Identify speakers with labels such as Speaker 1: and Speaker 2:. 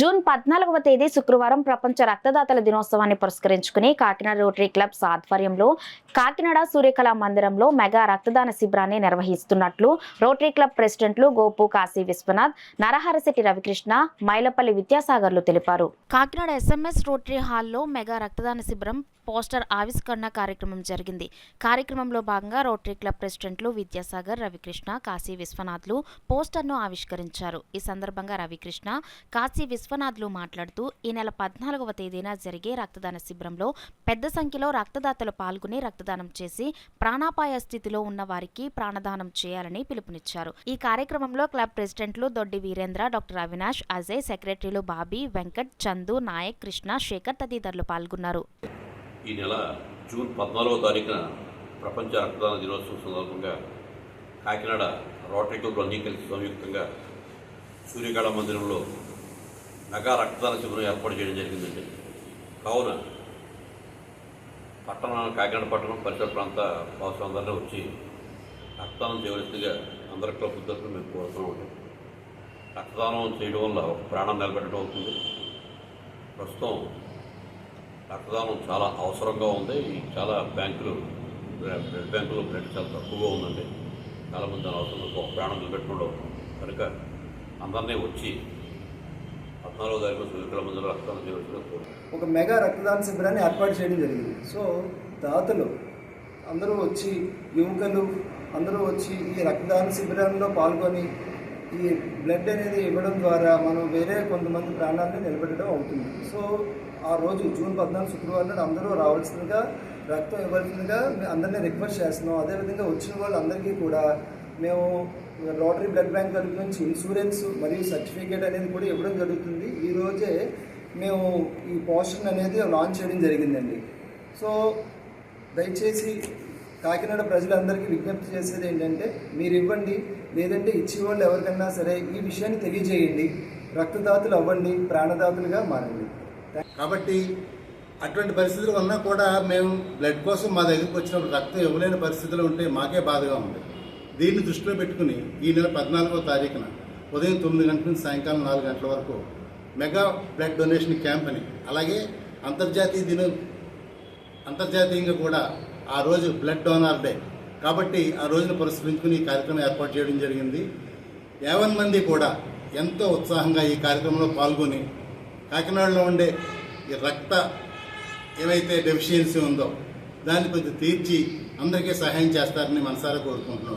Speaker 1: June 14వ తేదీ శుక్రవారం ప్రపంచ రక్తదాతల దినోత్సవాన్ని పురస్కరించుకుని కాకినాడ రోటరీ క్లబ్స్ ఆధ్వర్యంలో కాకినాడ సూర్యకళా మందిరంలో మెగా రక్తదాన శిబిరాన్ని నిర్వహిస్తున్నట్లు రోటరీ క్లబ్ ప్రెసిడెంట్లు గోపు కాశీ విశ్వనాథ్, నరహరశెట్టి రవికృష్ణ, మైలపల్లి విద్యాసాగర్లు తెలిపారు. కాకినాడ SMS రోటరీ హాల్లో మెగా రక్తదాన శిబిరం పోస్టర్ ఆవిష్కరణ కార్యక్రమం జరిగింది. కార్యక్రమంలో భాగంగా రోటరీ క్లబ్ ప్రెసిడెంట్లు విద్యాసాగర్, రవికృష్ణ, కాశీ విశ్వనాథ్లు పోస్టర్ను ఆవిష్కరించారు. ఈ సందర్భంగా రవికృష్ణ, కాశీ విశ్వనాథ్లు మాట్లాడుతూ ఈ నెల 14వ తేదీన జరిగే రక్తదాన శిబిరంలో పెద్ద సంఖ్యలో రక్తదాతలు పాల్గొని రక్తదానం చేసి ప్రాణాపాయ స్థితిలో ఉన్న వారికి ప్రాణదానం చేయాలని పిలుపునిచ్చారు. ఈ కార్యక్రమంలో క్లబ్ ప్రెసిడెంట్లు దొడ్డి వీరేంద్ర, డాక్టర్ అవినాష్, అజయ్, సెక్రటరీలు బాబీ, వెంకట్, చందు, నాయక్, కృష్ణ, శేఖర్ తదితరులు పాల్గొన్నారు.
Speaker 2: ఈ నెల జూన్ 14వ తారీఖున ప్రపంచ రక్తదాన దినోత్సవం సందర్భంగా కాకినాడ రోటరీ క్లబ్ అన్నీ కలిసి సంయుక్తంగా సూర్యకళా మందిరంలో మెగా రక్తదాన శిబిరం ఏర్పాటు చేయడం జరిగిందండి. కావున కాకినాడ పట్టణం పరిసర ప్రాంత వాసులందరినీ వచ్చి రక్తదానం చేయవలసిందిగా అందరి క్లబ్ తరఫున మేము కోరుతున్నామండి. రక్తదానం చేయడం వల్ల ఒక ప్రాణం నిలబెట్టడం అవుతుంది. ప్రస్తుతం రక్తదానం చాలా అవసరంగా ఉంది. చాలా బ్లడ్ బ్యాంకులు బ్లడ్ చాలా తక్కువగా ఉందండి. చాలామంది దాని అవసరం ఒక ప్రాణం నిలబెట్టుకోవడం కనుక అందరినీ వచ్చి 14వ తారీఖు సూర్యకళా మందిరంలో రక్తదానం చేయవలసిందిగా
Speaker 3: ఒక మెగా రక్తదాన శిబిరాన్ని ఏర్పాటు చేయడం జరిగింది. సో దాతలు అందరూ వచ్చి, యువకులు అందరూ వచ్చి ఈ రక్తదాన శిబిరంలో పాల్గొని ఈ బ్లడ్ అనేది ఇవ్వడం ద్వారా మనం వేరే కొంతమంది ప్రాణాలను నిలబెట్టడం అవుతుంది. సో ఆ రోజు జూన్ 14 శుక్రవారం అందరూ రావాల్సిందిగా, రక్తం ఇవ్వాల్సిందిగా అందరినీ రిక్వెస్ట్ చేస్తున్నాం. అదేవిధంగా వచ్చిన వాళ్ళందరికీ కూడా మేము రోటరీ బ్లడ్ బ్యాంక్ తరఫు నుంచి ఇన్సూరెన్స్ మరియు సర్టిఫికేట్ అనేది కూడా ఇవ్వడం జరుగుతుంది. ఈరోజే మేము ఈ పోస్టర్ అనేది లాంచ్ చేయడం జరిగిందండి. సో దయచేసి కాకినాడ ప్రజలందరికీ విజ్ఞప్తి చేసేది ఏంటంటే, మీరు ఇవ్వండి, లేదంటే ఇచ్చేవాళ్ళు ఎవరికన్నా సరే ఈ విషయాన్ని తెలియజేయండి. రక్తదాతలు అవ్వండి, ప్రాణదాతలుగా మారండి.
Speaker 4: కాబట్టి అటువంటి పరిస్థితులు ఉన్నా కూడా మేము బ్లడ్ కోసం మా దగ్గరికి వచ్చినప్పుడు రక్తం ఇవ్వలేని పరిస్థితులు ఉంటే మాకే బాధగా ఉంది. దీన్ని దృష్టిలో పెట్టుకుని ఈ నెల 14వ తారీఖున ఉదయం 9 గంటల నుంచి సాయంకాలం 4 గంటల వరకు మెగా బ్లడ్ డొనేషన్ క్యాంప్ అని, అలాగే అంతర్జాతీయంగా కూడా ఆ రోజు బ్లడ్ డోనార్ డే కాబట్టి ఆ రోజును పురస్కరించుకుని ఈ కార్యక్రమం ఏర్పాటు చేయడం జరిగింది. 50 మంది కూడా ఎంతో ఉత్సాహంగా ఈ కార్యక్రమంలో పాల్గొని కాకినాడలో ఉండే ఈ రక్త ఏవైతే డెఫిషియన్సీ ఉందో దాన్ని కొంచెం తీర్చి అందరికీ సహాయం చేస్తారని మనసారా కోరుకుంటున్నాం.